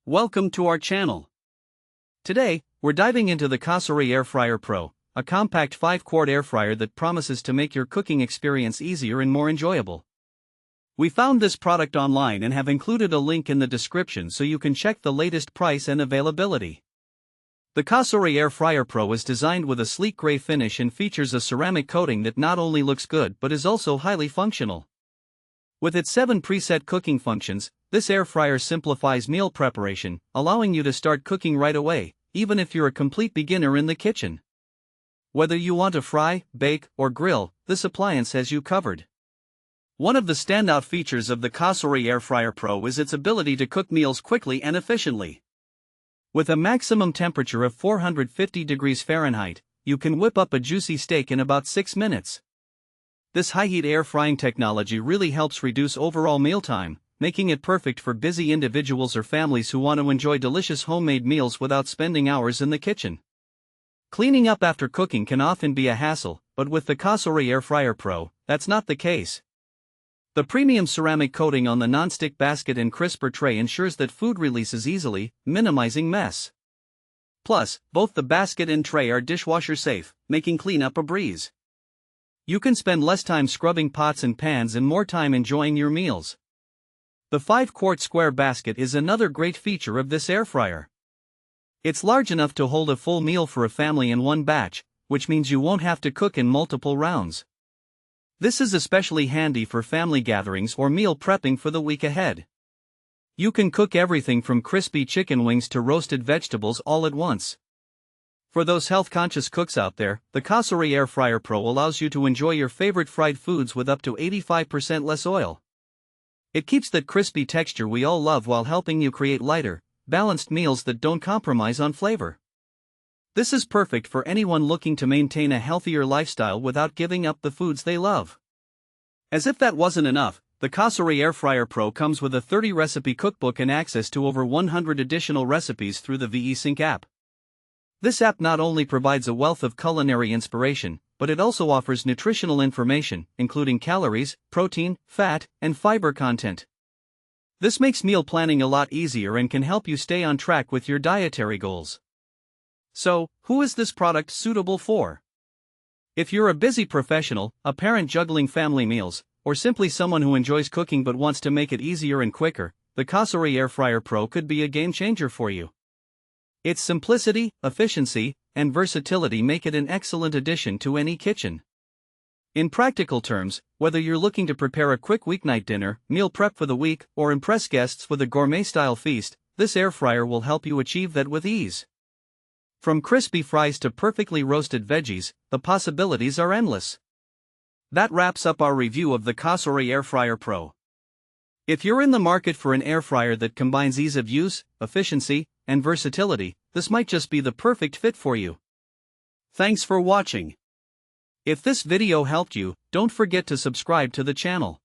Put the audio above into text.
Welcome to our channel. Today, we're diving into the Cosori Air Fryer Pro, a compact 5-quart air fryer that promises to make your cooking experience easier and more enjoyable. We found this product online and have included a link in the description so you can check the latest price and availability. The Cosori Air Fryer Pro is designed with a sleek gray finish and features a ceramic coating that not only looks good but is also highly functional. With its 7 preset cooking functions, this air fryer simplifies meal preparation, allowing you to start cooking right away, even if you're a complete beginner in the kitchen. Whether you want to fry, bake, or grill, this appliance has you covered. One of the standout features of the Cosori Air Fryer Pro is its ability to cook meals quickly and efficiently. With a maximum temperature of 450 degrees Fahrenheit, you can whip up a juicy steak in about 6 minutes. This high-heat air frying technology really helps reduce overall mealtime, making it perfect for busy individuals or families who want to enjoy delicious homemade meals without spending hours in the kitchen. Cleaning up after cooking can often be a hassle, but with the Cosori Air Fryer Pro, that's not the case. The premium ceramic coating on the non-stick basket and crisper tray ensures that food releases easily, minimizing mess. Plus, both the basket and tray are dishwasher-safe, making cleanup a breeze. You can spend less time scrubbing pots and pans and more time enjoying your meals. The 5-quart square basket is another great feature of this air fryer. It's large enough to hold a full meal for a family in one batch, which means you won't have to cook in multiple rounds. This is especially handy for family gatherings or meal prepping for the week ahead. You can cook everything from crispy chicken wings to roasted vegetables all at once. For those health-conscious cooks out there, the Cosori Air Fryer Pro allows you to enjoy your favorite fried foods with up to 85% less oil. It keeps that crispy texture we all love while helping you create lighter, balanced meals that don't compromise on flavor. This is perfect for anyone looking to maintain a healthier lifestyle without giving up the foods they love. As if that wasn't enough, the Cosori Air Fryer Pro comes with a 30-recipe cookbook and access to over 100 additional recipes through the VE-Sync app. This app not only provides a wealth of culinary inspiration, but it also offers nutritional information, including calories, protein, fat, and fiber content. This makes meal planning a lot easier and can help you stay on track with your dietary goals. So, who is this product suitable for? If you're a busy professional, a parent juggling family meals, or simply someone who enjoys cooking but wants to make it easier and quicker, the Cosori Air Fryer Pro could be a game changer for you. Its simplicity, efficiency, and versatility make it an excellent addition to any kitchen. In practical terms, whether you're looking to prepare a quick weeknight dinner, meal prep for the week, or impress guests with a gourmet-style feast, this air fryer will help you achieve that with ease. From crispy fries to perfectly roasted veggies, the possibilities are endless. That wraps up our review of the Cosori Air Fryer Pro. If you're in the market for an air fryer that combines ease of use, efficiency, and versatility, this might just be the perfect fit for you. Thanks for watching. If this video helped you, don't forget to subscribe to the channel.